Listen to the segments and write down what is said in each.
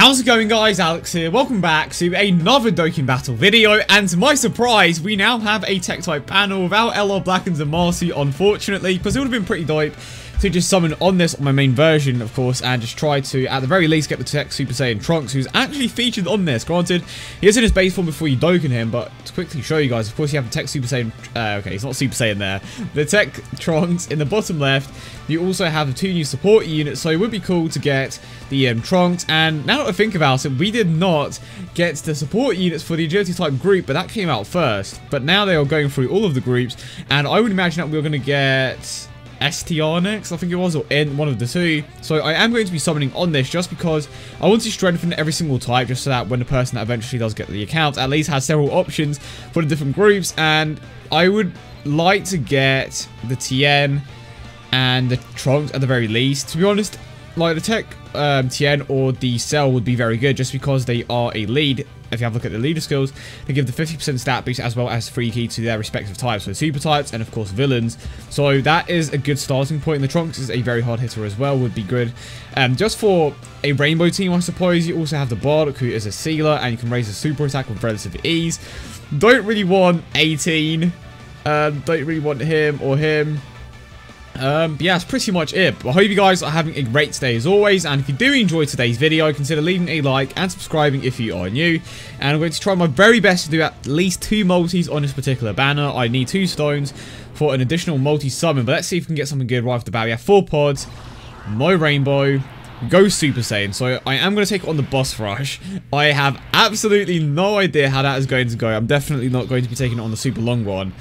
How's it going, guys? Alex here. Welcome back to another Dokkan Battle video, and to my surprise, we now have a tech type panel without LR Blackens and Marcy, unfortunately, because it would have been pretty dope to just summon on this on my main version, of course, and just try to, at the very least, get the tech Super Saiyan Trunks, who's actually featured on this. Granted, he is in his base form before you Dokkan him, but to quickly show you guys, of course, you have the tech Super Saiyan, okay, it's not Super Saiyan there, the tech Trunks in the bottom left. You also have the two new support units, so it would be cool to get the Trunks, and now that I think about it, we did not get the support units for the agility type group, but that came out first. But now they are going through all of the groups, and I would imagine that we are going to get STR next, I think it was, or in one of the two. So I am going to be summoning on this just because I want to strengthen every single type, just so that when the person that eventually does get the account at least has several options for the different groups. And I would like to get the TN and the Trunks at the very least. To be honest, like the tech TN or the Cell would be very good just because they are a lead. If you have a look at the leader skills, they give the 50% stat boost as well as free key to their respective types, so super types and of course villains. So that is a good starting point. The Trunks is a very hard hitter as well, would be good. Just for a rainbow team, I suppose, you also have the Bardock, who is a sealer, and you can raise a super attack with relative ease. Don't really want 18. Don't really want him or him. But yeah, that's pretty much it. But I hope you guys are having a great day as always, and if you do enjoy today's video, consider leaving a like and subscribing if you are new. And I'm going to try my very best to do at least 2 multis on this particular banner. I need 2 stones for an additional multi summon, but let's see if we can get something good right off the bat. We have 4 pods, no rainbow, go Super Saiyan. So I am going to take it on the boss rush. I have absolutely no idea how that is going to go. I'm definitely not going to be taking it on the super long one,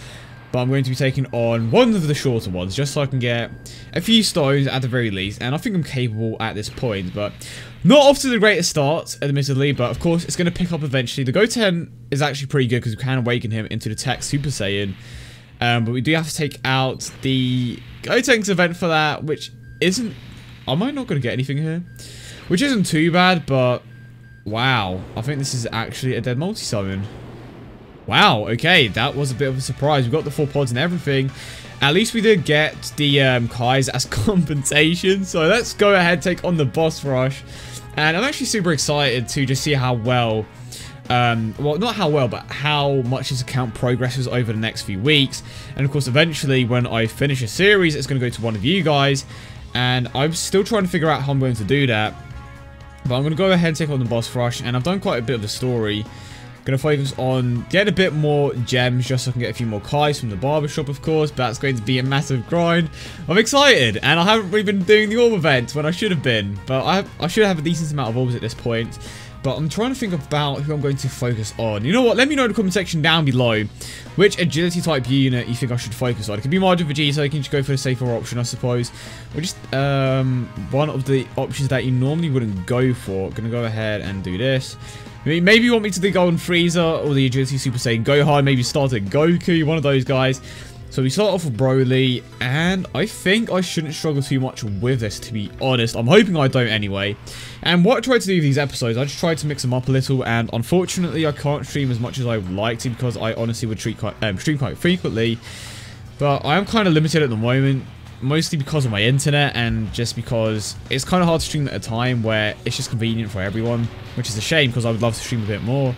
but I'm going to be taking on one of the shorter ones, just so I can get a few stones at the very least. And I think I'm capable at this point, but not off to the greatest start, admittedly. But of course, it's going to pick up eventually. The Go 10 is actually pretty good because we can awaken him into the tech Super Saiyan. But we do have to take out the Go 10's event for that, which isn't... Am I not going to get anything here? Which isn't too bad, but... Wow. I think this is actually a dead multi-summon. Wow, okay, that was a bit of a surprise. We got the 4 pods and everything. At least we did get the Kais as compensation. So let's go ahead, take on the boss rush. And I'm actually super excited to just see how well, well, not how well, but how much this account progresses over the next few weeks. And of course, eventually, when I finish a series, it's going to go to one of you guys. And I'm still trying to figure out how I'm going to do that. But I'm going to go ahead and take on the boss rush. And I've done quite a bit of the story. Going to focus on getting a bit more gems just so I can get a few more Kais from the barbershop, of course, but that's going to be a massive grind. I'm excited, and I haven't really been doing the orb event when I should have been, but I should have a decent amount of orbs at this point. But I'm trying to think about who I'm going to focus on. You know what? Let me know in the comment section down below which agility type unit you think I should focus on. It could be Margin Vegeta, you can just go for the safer option, I suppose. Or just one of the options that you normally wouldn't go for. Going to go ahead and do this. Maybe you want me to do Golden Frieza or the Agility Super Saiyan Gohan. Maybe start at Goku, one of those guys. So we start off with Broly, and I think I shouldn't struggle too much with this, to be honest. I'm hoping I don't anyway. And what I tried to do with these episodes, I just tried to mix them up a little, and unfortunately I can't stream as much as I would like to because I honestly would stream quite frequently. But I am kind of limited at the moment, mostly because of my internet and just because it's kind of hard to stream at a time where it's just convenient for everyone, which is a shame because I would love to stream a bit more.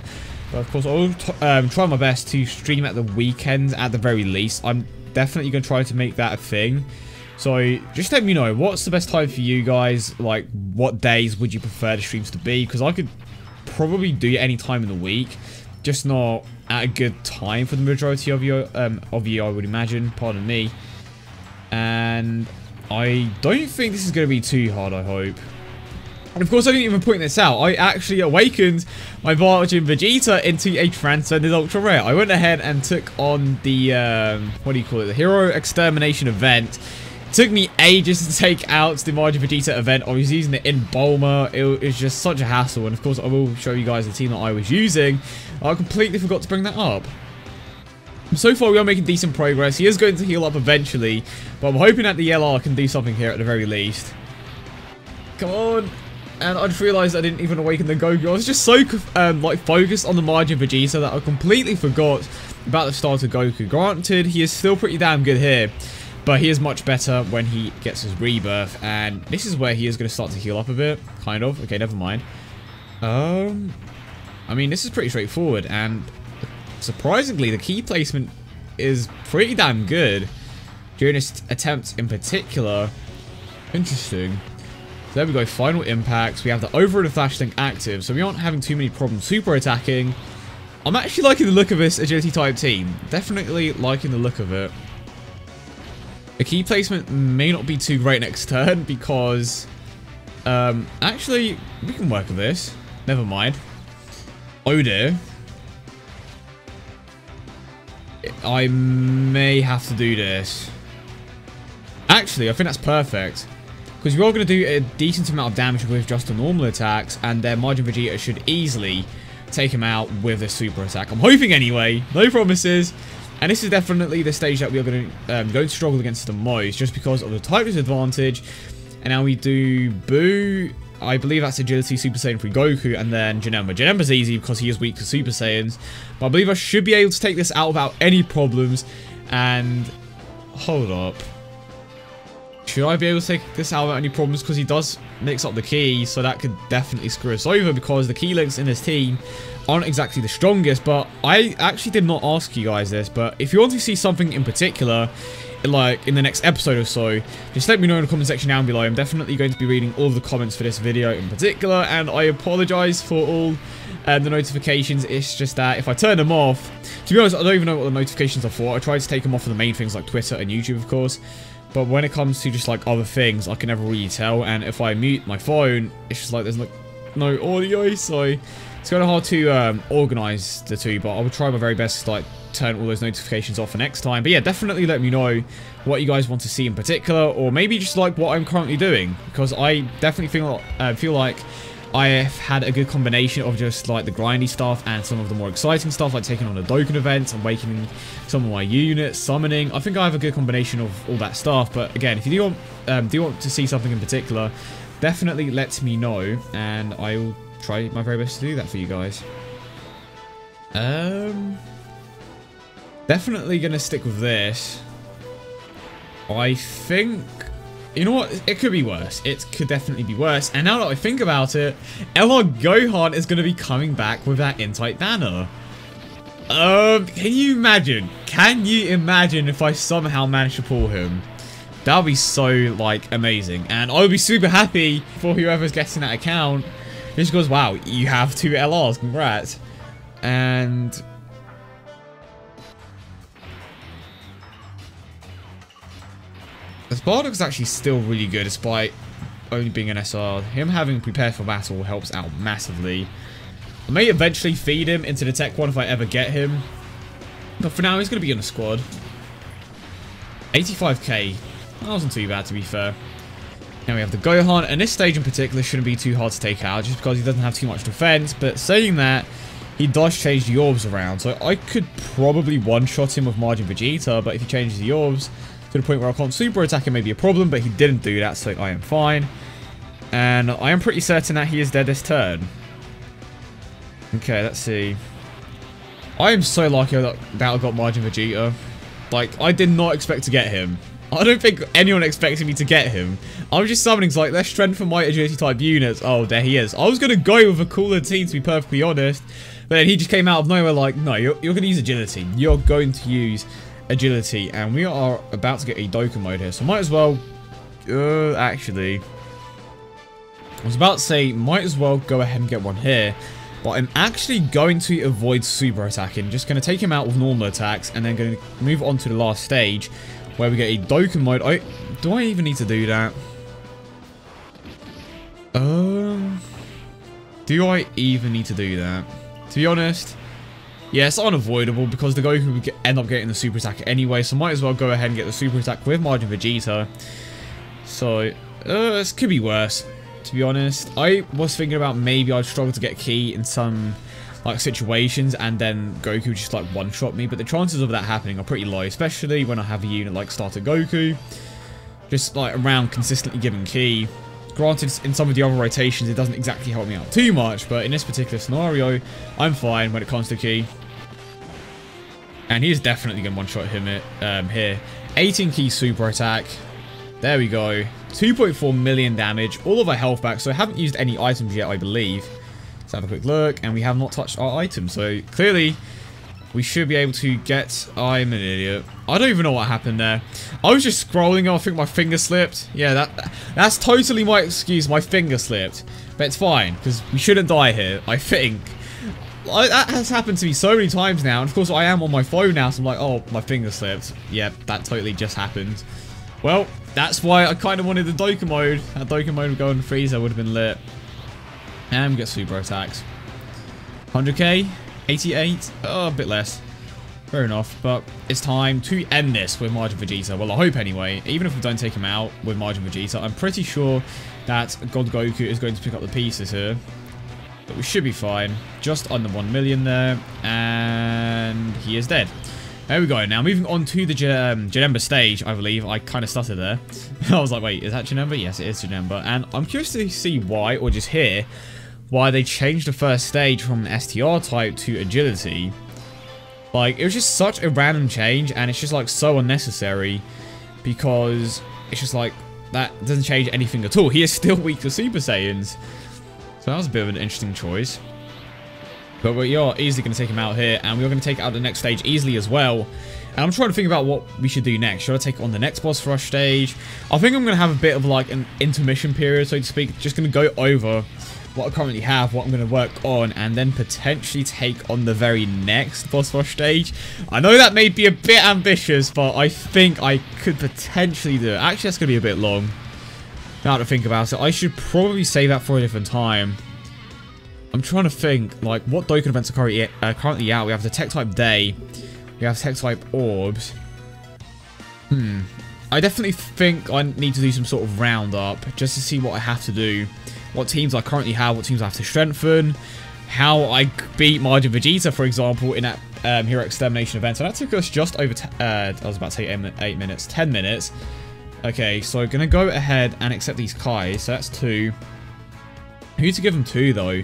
But of course, I'll try my best to stream at the weekends at the very least. I'm definitely going to try to make that a thing. So just let me know, what's the best time for you guys? Like, what days would you prefer the streams to be? Because I could probably do any time in the week, just not at a good time for the majority of you, I would imagine. Pardon me. And I don't think this is going to be too hard, I hope. And of course, I didn't even point this out. I actually awakened my Margin Vegeta into a Transcended Ultra Rare. I went ahead and took on the, what do you call it? The Hero Extermination event. It took me ages to take out the Margin Vegeta event. I was using it in Bulma. It was just such a hassle. And of course, I will show you guys the team that I was using. I completely forgot to bring that up. So far, we are making decent progress. He is going to heal up eventually, but I'm hoping that the LR can do something here at the very least. Come on. And I just realized I didn't even awaken the Goku. I was just so like focused on the Margin Vegeta that I completely forgot about the start of Goku. Granted, he is still pretty damn good here, but he is much better when he gets his rebirth. And this is where he is going to start to heal up a bit, kind of. Okay, never mind. I mean, this is pretty straightforward, and surprisingly, the key placement is pretty damn good during this attempt in particular. Interesting. So there we go, final impacts. We have the over and flash link active, so we aren't having too many problems super attacking. I'm actually liking the look of this agility type team. Definitely liking the look of it. The key placement may not be too great next turn because actually we can work with this. Never mind. Oh dear. I may have to do this. Actually, I think that's perfect. Because we are going to do a decent amount of damage with just the normal attacks, and their Margin Vegeta should easily take him out with a super attack. I'm hoping anyway. No promises. And this is definitely the stage that we are going to struggle against the most, just because of the type disadvantage. And now we do Boo. I believe that's Agility, Super Saiyan 3 Goku, and then Janemba. Janemba's easy because he is weak to Super Saiyans. But I believe I should be able to take this out without any problems. And hold up. Should I be able to take this out without any problems? Because he does mix up the key, so that could definitely screw us over because the key links in this team aren't exactly the strongest. But I actually did not ask you guys this, but if you want to see something in particular, like in the next episode or so, just let me know in the comment section down below. I'm definitely going to be reading all of the comments for this video in particular, and I apologize for all the notifications. It's just that if I turn them off, to be honest, I don't even know what the notifications are for. I try to take them off of the main things like Twitter and YouTube, of course. But when it comes to just like other things, I can never really tell. And if I mute my phone, it's just like there's no audio. So it's kind of hard to organize the two. But I will try my very best to like turn all those notifications off for next time. But yeah, definitely let me know what you guys want to see in particular. Or maybe just like what I'm currently doing. Because I definitely feel like I have had a good combination of just like the grindy stuff and some of the more exciting stuff, like taking on the Dokkan events and awakening some of my units, summoning. I think I have a good combination of all that stuff. But again, if you do want to see something in particular, definitely let me know, and I will try my very best to do that for you guys. Definitely gonna stick with this. I think, you know what? It could be worse. It could definitely be worse. And now that I think about it, LR Gohan is going to be coming back with that in-type banner. Can you imagine? Can you imagine if I somehow managed to pull him? That would be so, like, amazing. And I would be super happy for whoever's getting that account. Just because, wow, you have 2 LRs. Congrats. And Bardock's actually still really good despite only being an SR. Him having prepared for battle helps out massively. I may eventually feed him into the Tech 1 if I ever get him. But for now, he's going to be in the squad. 85k. That wasn't too bad, to be fair. Now we have the Gohan, and this stage in particular shouldn't be too hard to take out just because he doesn't have too much defense. But saying that, he does change the orbs around. So I could probably one-shot him with Margin Vegeta, but if he changes the orbs to the point where I can't super attack him may be a problem, but he didn't do that, so I am fine. And I am pretty certain that he is dead this turn. Okay, let's see. I am so lucky that I got Margin Vegeta. Like, I did not expect to get him. I don't think anyone expected me to get him. I was just summoning, like, let's strengthen my agility type units. Oh, there he is. I was going to go with a cooler team, to be perfectly honest. But then he just came out of nowhere like, no, you're going to use agility. You're going to use agility, and we are about to get a Dokkan mode here, so might as well actually I was about to say might as well go ahead and get one here, but I'm actually going to avoid super attacking, just going to take him out with normal attacks, and then going to move on to the last stage where we get a Dokkan mode. Do I even need to do that? Do I even need to do that? To be honest, yeah, it's unavoidable because the Goku would end up getting the super attack anyway, so might as well go ahead and get the super attack with Margin Vegeta. So, this could be worse, to be honest. I was thinking about maybe I'd struggle to get Ki in some like situations and then Goku just like one-shot me, but the chances of that happening are pretty low, especially when I have a unit like Starter Goku just like around consistently giving Ki. Granted, in some of the other rotations, it doesn't exactly help me out too much, but in this particular scenario, I'm fine when it comes to Ki. And he is definitely going to one-shot him here. 18 Ki super attack. There we go. 2.4 million damage. All of our health back, so I haven't used any items yet, I believe. Let's have a quick look, and we have not touched our item, so clearly we should be able to get... I'm an idiot. I don't even know what happened there. I was just scrolling, I think my finger slipped. Yeah, that's totally my excuse, my finger slipped. But it's fine, because we shouldn't die here, I think. That has happened to me so many times now, and of course I am on my phone now, so I'm like, oh, my finger slipped. Yeah, that totally just happened. Well, that's why I kind of wanted the Dokkan mode. That Dokkan mode would go on freezer, would have been lit. And we get super attacks. 100k, 88, oh, a bit less. Fair enough, but it's time to end this with Majin Vegeta. Well, I hope anyway. Even if we don't take him out with Majin Vegeta, I'm pretty sure that God Goku is going to pick up the pieces here. But we should be fine. Just under 1 million there, and he is dead. There we go. Now moving on to the Janemba stage, I believe. I kind of stuttered there. I was like, wait, is that Janemba? Yes, it is Janemba. And I'm curious to see why, or just hear why they changed the first stage from an STR type to agility. Like, it was just such a random change, and it's just like so unnecessary, because it's just like, that doesn't change anything at all. He is still weak to Super Saiyans. So that was a bit of an interesting choice. But we are easily going to take him out here, and we're going to take out the next stage easily as well. And I'm trying to think about what we should do next. Should I take on the next boss rush stage? I think I'm going to have a bit of like an intermission period, so to speak. Just going to go over what I currently have, what I'm going to work on, and then potentially take on the very next boss rush stage. I know that may be a bit ambitious, but I think I could potentially do it. Actually, that's going to be a bit long. Now to think about it, I should probably save that for a different time. I'm trying to think, like, what Dokkan events are currently out. We have the Tech Type Day. We have Tech Type Orbs. I definitely think I need to do some sort of roundup just to see what I have to do. What teams I currently have, what teams I have to strengthen. How I beat Majin Vegeta, for example, in that Hero Extermination event. So that took us just over, I was about to say 8 minutes, 10 minutes. Okay, so I'm going to go ahead and accept these Kais. So that's 2. Who to give them to, though?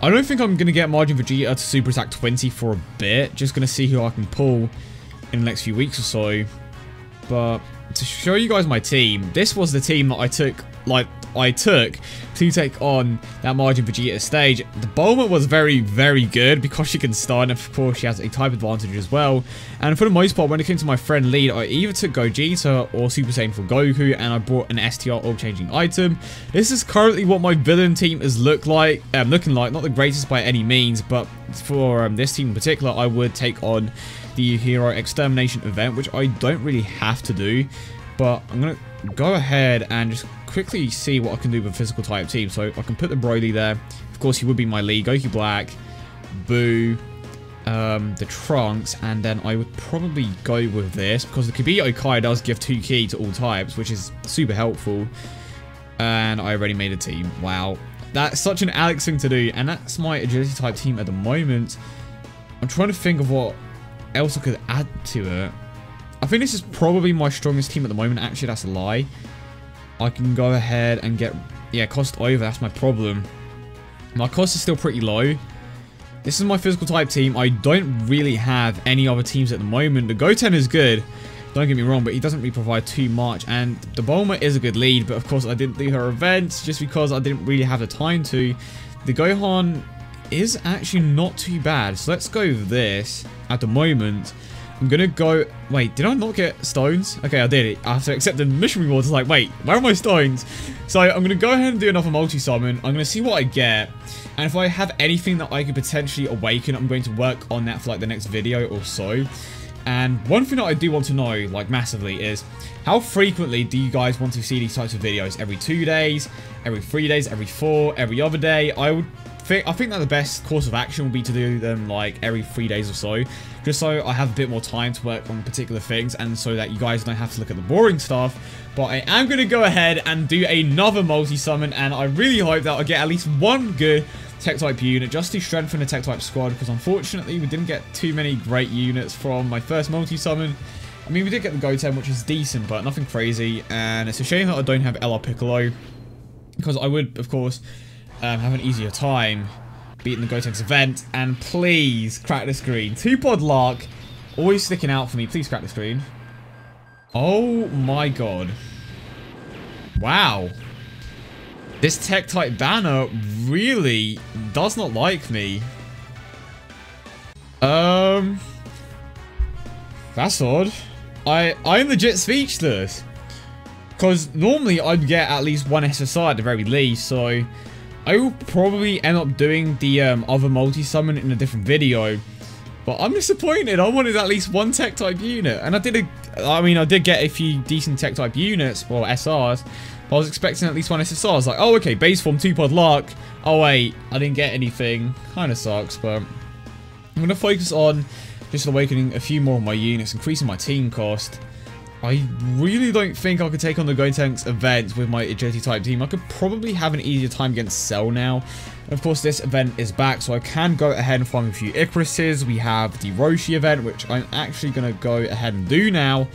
I don't think I'm going to get Majin Vegeta to Super Attack 20 for a bit. Just going to see who I can pull in the next few weeks or so. But to show you guys my team, this was the team that I took to take on that Majin Vegeta stage. The Bulma was very, very good because she can stun, and of course she has a type advantage as well. And for the most part, when it came to my friend lead, I either took Gogeta or Super Saiyan for Goku, and I brought an STR orb changing item. This is currently what my villain team is looking like. Not the greatest by any means, but for this team in particular, I would take on the Hero Extermination event, which I don't really have to do. But I'm going to go ahead and just quickly see what I can do with a physical type team. So I can put the Broly there. Of course, he would be my lead. Goku Black, Boo, the Trunks, and then I would probably go with this because the Kibito Kai does give 2 ki to all types, which is super helpful. And I already made a team. Wow. That's such an Alex thing to do, and that's my agility type team at the moment. I'm trying to think of what else I could add to it. I think this is probably my strongest team at the moment. Actually, that's a lie. I can go ahead and get... Yeah, cost over. That's my problem. My cost is still pretty low. This is my physical type team. I don't really have any other teams at the moment. The Goten is good. Don't get me wrong, but he doesn't really provide too much. And the Bulma is a good lead, but of course I didn't do her events just because I didn't really have the time to. The Gohan is actually not too bad. So let's go with this at the moment. I'm gonna go... Wait, did I not get stones? Okay, I did it. I have to accept the mission rewards. Like, wait, where are my stones? So I'm gonna go ahead and do another multi-summon. I'm gonna see what I get. And if I have anything that I could potentially awaken, I'm going to work on that for like the next video or so. And one thing that I do want to know, like massively, is how frequently do you guys want to see these types of videos? Every 2 days, every 3 days, every 4, every other day? I think that the best course of action would be to do them like every 3 days or so, just so I have a bit more time to work on particular things and so that you guys don't have to look at the boring stuff. But I am going to go ahead and do another multi-summon, and I really hope that I'll get at least one good Tech-type unit just to strengthen the Tech-type squad, because unfortunately we didn't get too many great units from my first multi-summon. I mean, we did get the Goten, which is decent, but nothing crazy, and it's a shame that I don't have LR Piccolo, because I would, of course, have an easier time beating the Goten's event. And please crack the screen. 2-pod Lark, always sticking out for me. Please crack the screen. Oh my god. Wow. This tech type banner really does not like me. That's odd. I'm legit speechless. Because normally I'd get at least one SSR at the very least, so I will probably end up doing the other multi-summon in a different video. But I'm disappointed. I wanted at least one tech type unit, and I did get a few decent tech type units, or SRs. But I was expecting at least one SSR. I was like, oh, okay, base form, 2-pod luck. Oh wait, I didn't get anything. Kind of sucks, but I'm gonna focus on just awakening a few more of my units, increasing my team cost. I really don't think I could take on the Gotenks event with my agility type team. I could probably have an easier time against Cell now. And of course, this event is back, so I can go ahead and farm a few Icaruses. We have the Roshi event, which I'm actually going to go ahead and do now.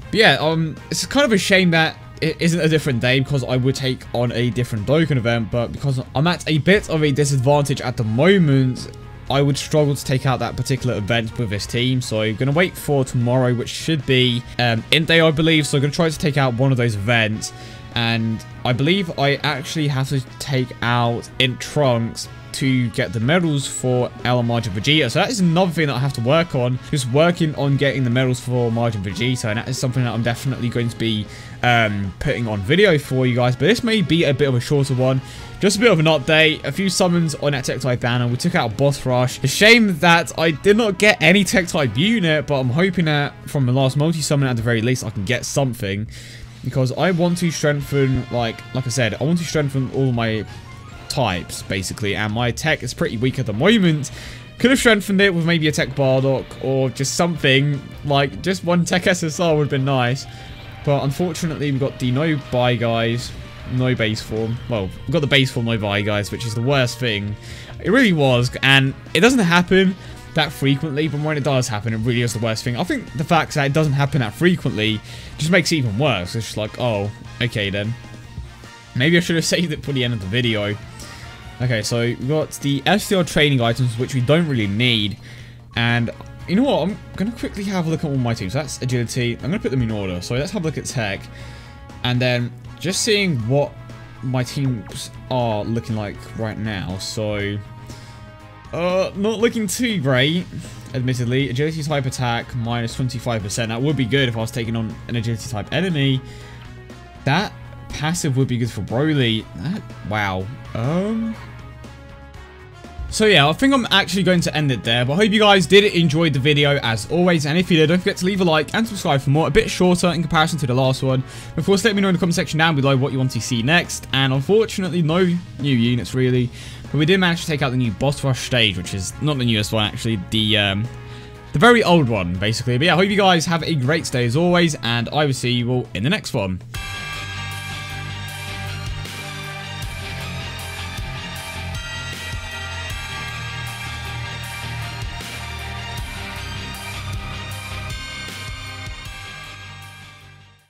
But yeah, it's kind of a shame that it isn't a different day, because I would take on a different Dokkan event, but because I'm at a bit of a disadvantage at the moment, I would struggle to take out that particular event with this team. So I'm going to wait for tomorrow, which should be Int Day, I believe. So I'm going to try to take out one of those events. And I believe I actually have to take out Int Trunks to get the medals for Ella Margin Vegeta. So that is another thing that I have to work on. Just working on getting the medals for Margin Vegeta. And that is something that I'm definitely going to be putting on video for you guys. But this may be a bit of a shorter one. Just a bit of an update, a few summons on that tech type banner. We took out Boss Rush. A shame that I did not get any tech type unit, but I'm hoping that from the last multi-summon at the very least I can get something. Because I want to strengthen, like I said, I want to strengthen all my types, basically. And my tech is pretty weak at the moment. Could have strengthened it with maybe a tech Bardock or just something, like just one tech SSR would have been nice. But unfortunately, we've got the no buy guys. No base form. Well, we've got the base form no buy guys, which is the worst thing. It really was, and it doesn't happen that frequently, but when it does happen, it really is the worst thing. I think the fact that it doesn't happen that frequently just makes it even worse. It's just like, oh, okay then. Maybe I should have saved it for the end of the video. Okay, so we've got the STR training items, which we don't really need. And you know what? I'm going to quickly have a look at all my teams. So that's agility. I'm going to put them in order. So let's have a look at tech. And then just seeing what my teams are looking like right now. So, not looking too great, admittedly. Agility type attack, minus 25%. That would be good if I was taking on an agility type enemy. That passive would be good for Broly. Wow. So yeah, I think I'm actually going to end it there, but I hope you guys did enjoy the video as always, and if you did, don't forget to leave a like and subscribe for more. A bit shorter in comparison to the last one. Of course, let me know in the comment section down below what you want to see next, and unfortunately, no new units really, but we did manage to take out the new Boss Rush stage, which is not the newest one actually, the very old one basically. But yeah, I hope you guys have a great day as always, and I will see you all in the next one.